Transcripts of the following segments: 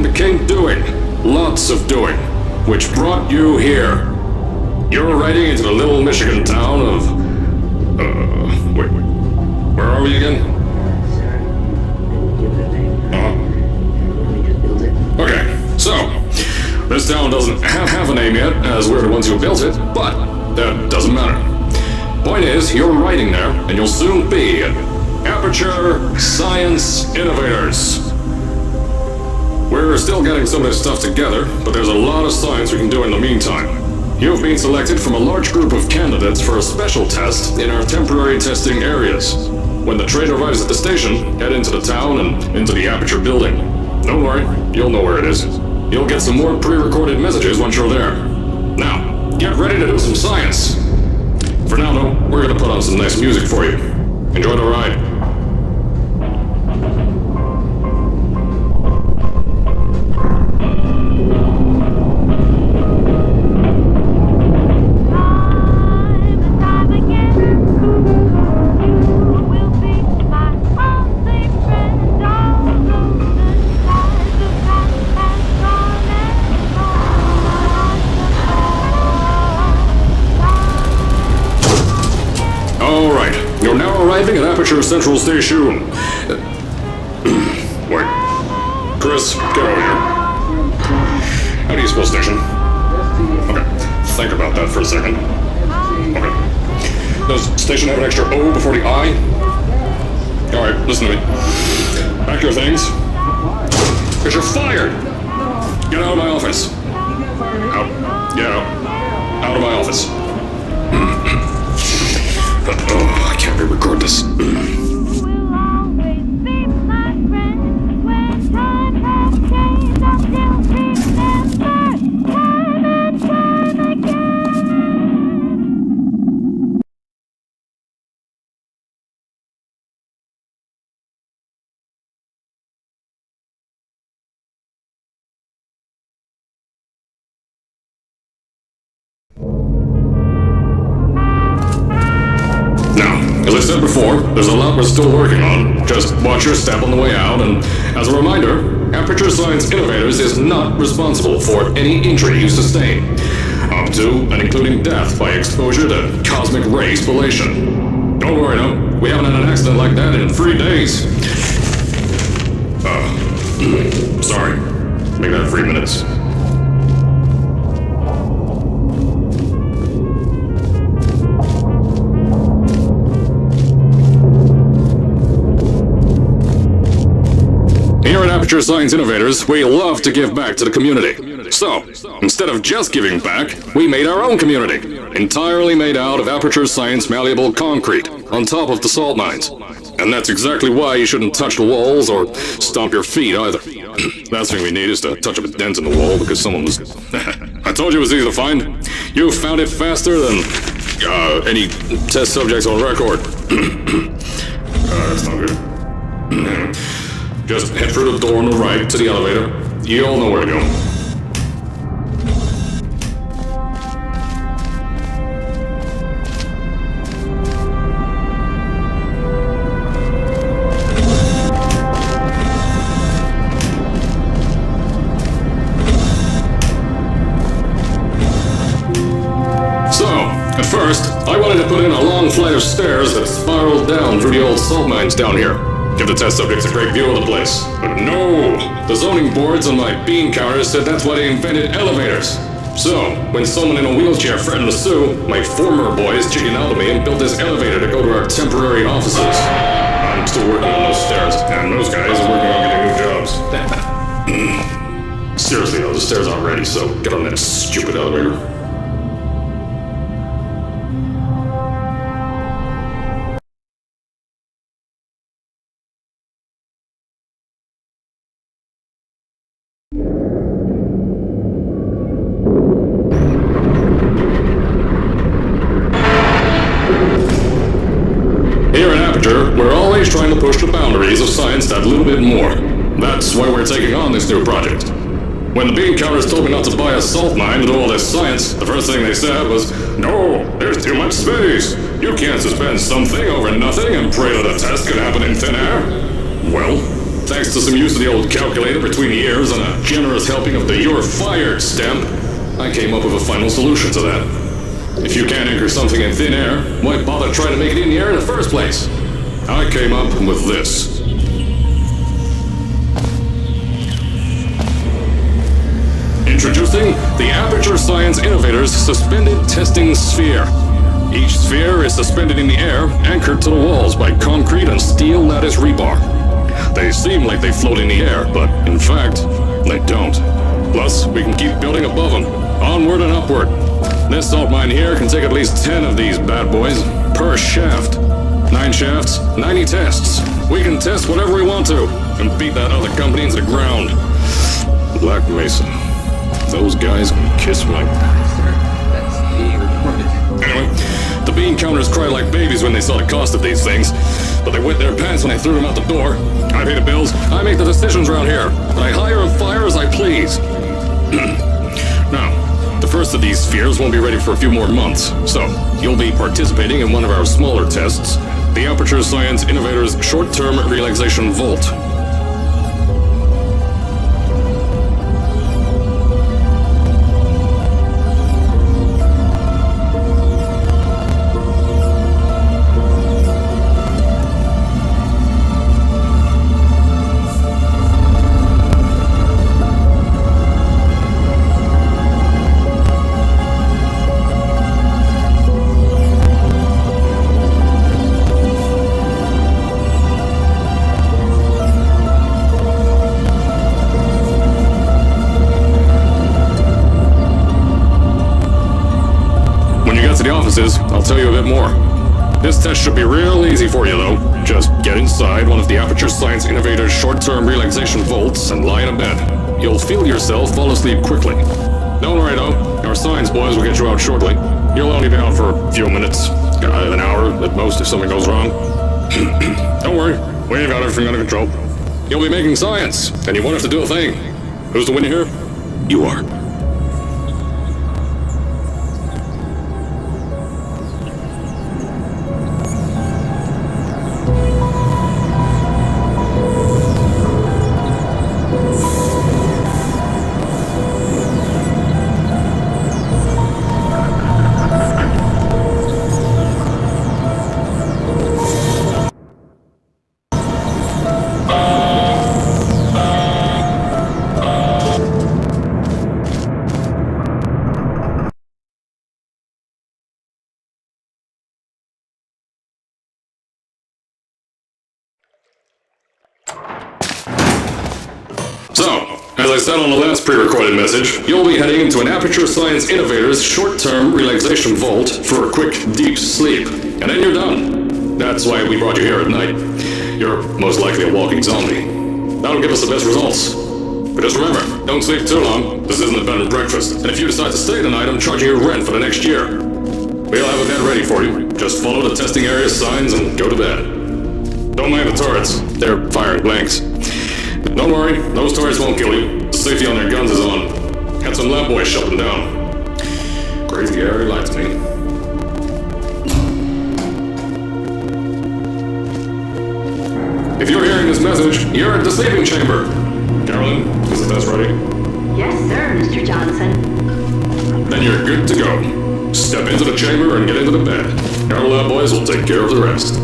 became doing. Lots of doing. Which brought you here. You're riding into the little Michigan town of... wait. Where are we again? Okay, so, this town doesn't have a name yet, as we're the ones who built it, but that doesn't matter. Point is, you're riding there, and you'll soon be at Aperture Science Innovators. We're still getting some of this stuff together, but there's a lot of science we can do in the meantime. You've been selected from a large group of candidates for a special test in our temporary testing areas. When the train arrives at the station, head into the town and into the Aperture building. Don't worry, you'll know where it is. You'll get some more pre-recorded messages once you're there. Now, get ready to do some science. For now, though, we're gonna put on some nice music for you. Enjoy the ride. You're now arriving at Aperture Central Station. Wait. Chris, get over here. How do you spell station? Okay. Think about that for a second. Okay. Does station have an extra O before the I? Alright, listen to me. Pack your things. Because you're fired! Get out of my office. Out. Get out. Out of my office. Oh, I can't re-record this. As I said before, there's a lot we're still working on. Just watch your step on the way out, and as a reminder, Aperture Science Innovators is not responsible for any injury you sustain, up to and including death by exposure to cosmic ray spallation. Don't worry, no, we haven't had an accident like that in 3 days. Sorry. Make that 3 minutes. Here at Aperture Science Innovators, we love to give back to the community. So, instead of just giving back, we made our own community, entirely made out of Aperture Science malleable concrete, on top of the salt mines. And that's exactly why you shouldn't touch the walls or stomp your feet either. Last thing we need is to touch up a dent in the wall because someone was... I told you it was easy to find. You found it faster than any test subjects on record. That's not good. Just head through the door on the right to the elevator. You all know where to go. So, at first, I wanted to put in a long flight of stairs that spiraled down through the old salt mines down here. Give the test subjects a great view of the place. But no! The zoning boards on my bean counters said that's why they invented elevators. So, when someone in a wheelchair threatened to sue, my former boys chickened out of me and built this elevator to go to our temporary offices. I'm still working on those stairs, and those guys are working on getting new jobs. Seriously though, the stairs aren't ready, so get on that stupid elevator. Here at Aperture, we're always trying to push the boundaries of science that little bit more. That's why we're taking on this new project. When the bean counters told me not to buy a salt mine to do all this science, the first thing they said was, "No, there's too much space. You can't suspend something over nothing and pray that a test could happen in thin air." Well, thanks to some use of the old calculator between the ears and a generous helping of the "you're fired" stamp, I came up with a final solution to that. If you can't anchor something in thin air, why bother trying to make it in the air in the first place? I came up with this. Introducing the Aperture Science Innovators Suspended Testing Sphere. Each sphere is suspended in the air, anchored to the walls by concrete and steel lattice rebar. They seem like they float in the air, but in fact, they don't. Plus, we can keep building above them, onward and upward. This salt mine here can take at least 10 of these bad boys per shaft. 9 shafts, 90 tests. We can test whatever we want to and beat that other company into the ground. Black Mesa. Those guys can kiss my... Anyway, the bean counters cry like babies when they saw the cost of these things, but they wet their pants when I threw them out the door. I pay the bills, I make the decisions around here, and I hire and fire as I please. Now, the first of these spheres won't be ready for a few more months, so you'll be participating in one of our smaller tests, the Aperture Science Innovators Short-Term Relaxation Vault. I'll tell you a bit more. This test should be real easy for you, though. Just get inside one of the Aperture Science Innovators short-term relaxation vaults and lie in a bed. You'll feel yourself fall asleep quickly. Don't worry, though. Our science boys will get you out shortly. You'll only be out for a few minutes. An hour at most if something goes wrong. Don't worry. We've got everything under control. You'll be making science, and you won't have to do a thing. Who's the winner here? You are. So, as I said on the last pre-recorded message, you'll be heading into an Aperture Science Innovators short-term relaxation vault for a quick, deep sleep. And then you're done. That's why we brought you here at night. You're most likely a walking zombie. That'll give us the best results. But just remember, don't sleep too long. This isn't a bed and breakfast. And if you decide to stay tonight, I'm charging you rent for the next year. We'll have a bed ready for you. Just follow the testing area signs and go to bed. Don't mind the turrets. They're firing blanks. Don't worry, those turrets won't kill you. The safety on their guns is on. Had some lab boys shut them down. Crazy area lied to me. If you're hearing this message, you're at the sleeping chamber. Carolyn, is the test ready? Yes, sir, Mr. Johnson. Then you're good to go. Step into the chamber and get into the bed. Our lab boys will take care of the rest.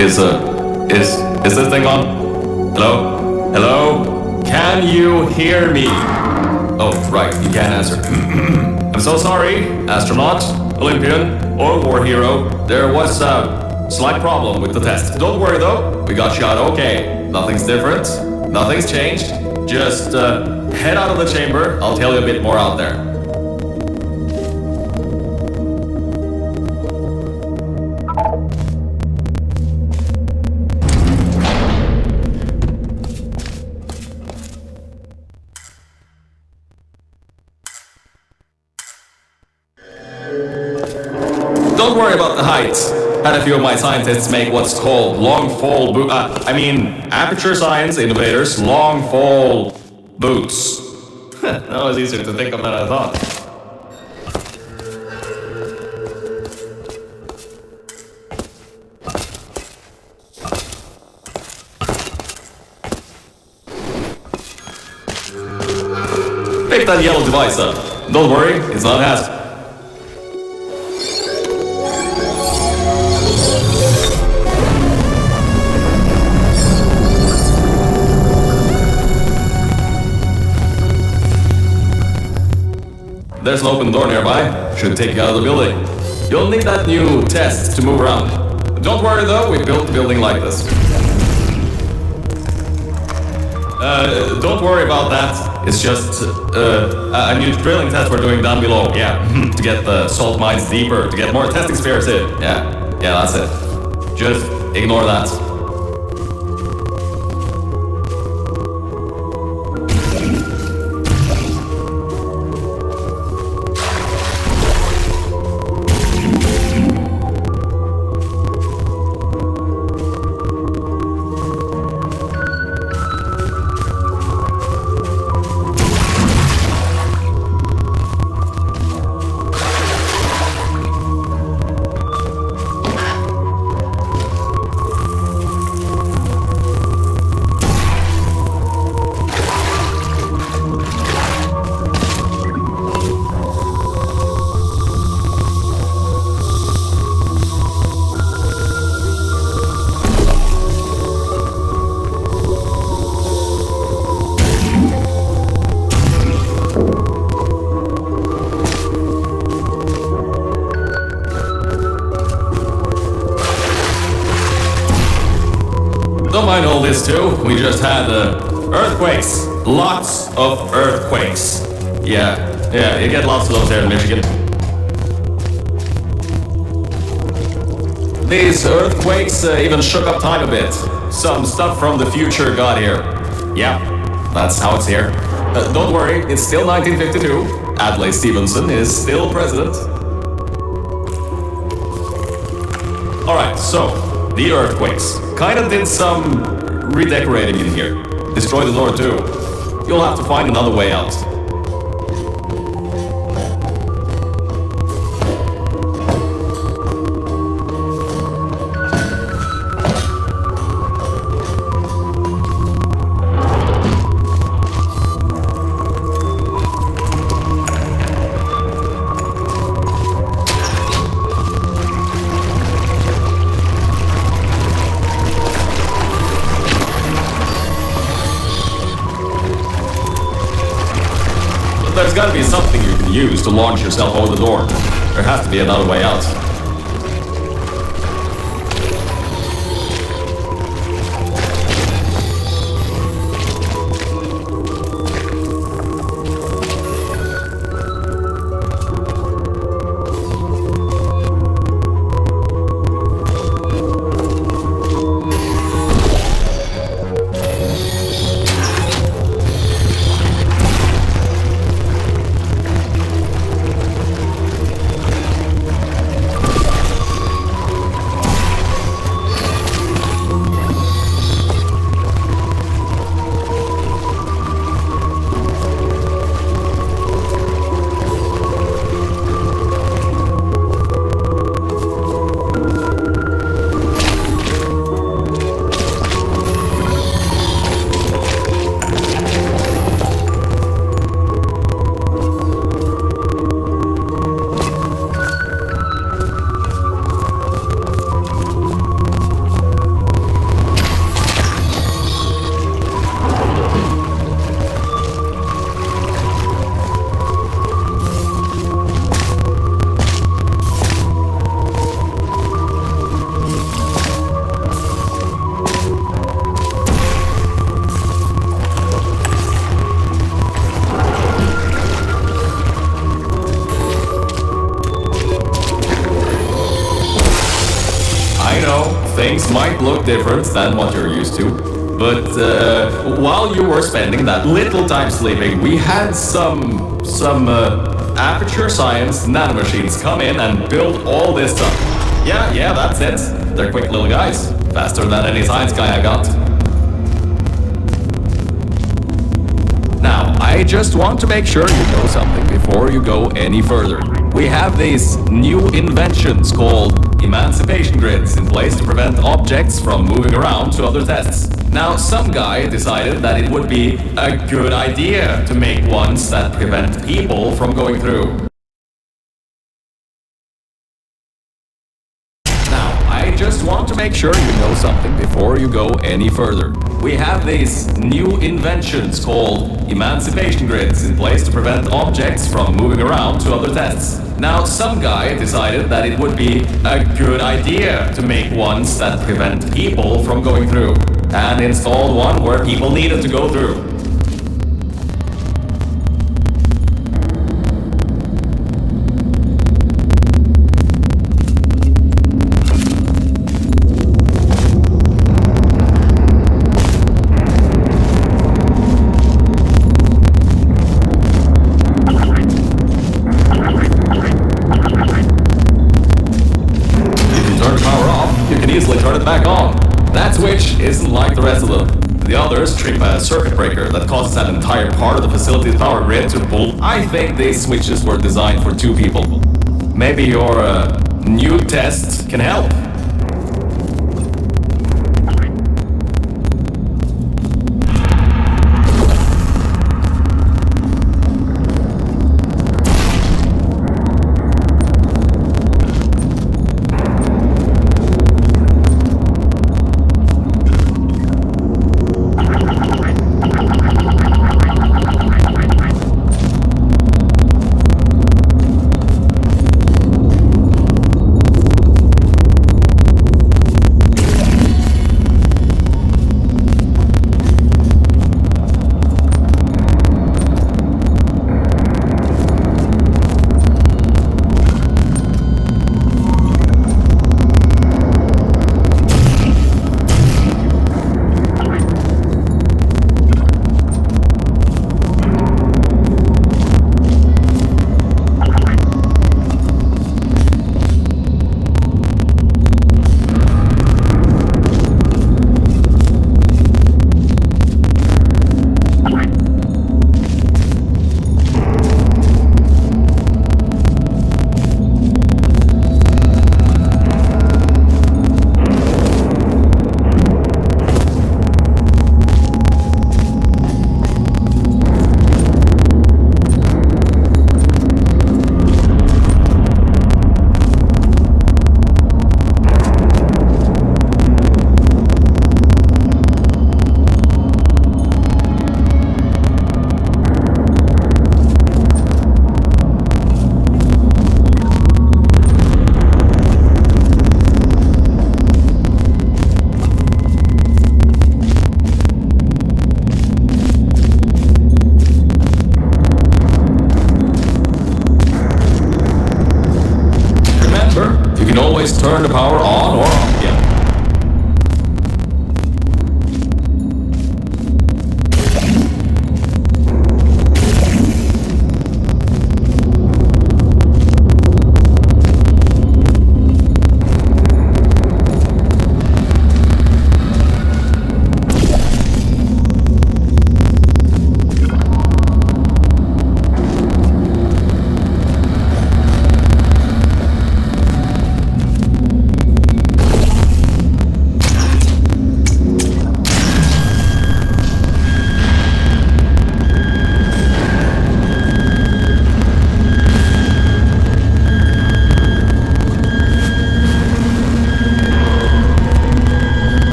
Is this thing on? Hello? Hello? Can you hear me? Oh, right, you can't answer. I'm so sorry, astronaut, Olympian, or war hero. There was a slight problem with the test. Don't worry though, we got shot okay. Nothing's different, nothing's changed. Just head out of the chamber, I'll tell you a bit more out there. Don't worry about the height. Had a few of my scientists make what's called long-fall aperture science innovators, long-fall boots. That was easier to think of than I thought. Pick that yellow device up. Don't worry, it's not hazard. There's an open door nearby. Should take you out of the building. You'll need that new test to move around. Don't worry though, we built the building like this. Don't worry about that. It's just a new drilling test we're doing down below. Yeah, to get the salt mines deeper, to get more testing spheres in. Yeah, that's it. Just ignore that. Don't mind all this too, we just had earthquakes. Lots of earthquakes. Yeah, you get lots of those here in Michigan. These earthquakes even shook up time a bit. Some stuff from the future got here. Yeah, that's how it's here. Don't worry, it's still 1952. Adlai Stevenson is still president. Alright, so, the earthquakes. Kinda did some redecorating in here. Destroyed the door too. You'll have to find another way out. There's gotta be something you can use to launch yourself over the door. There has to be another way out. things might look different than what you're used to. But while you were spending that little time sleeping, we had some aperture science nanomachines come in and build all this stuff. Yeah, that's it. They're quick little guys. Faster than any science guy I got. Now, I just want to make sure you know something before you go any further. We have these new inventions called emancipation grids in place to prevent objects from moving around to other tests. Now, some guy decided that it would be a good idea to make ones that prevent people from going through. I just want to make sure you know something before you go any further. We have these new inventions called emancipation grids in place to prevent objects from moving around to other tests. Now, some guy decided that it would be a good idea to make ones that prevent people from going through, and installed one where people needed to go through. Back on. That switch isn't like the rest of them. The others trip a circuit breaker that causes that entire part of the facility's power grid to pull. I think these switches were designed for 2 people. Maybe your new test can help. Turn the power on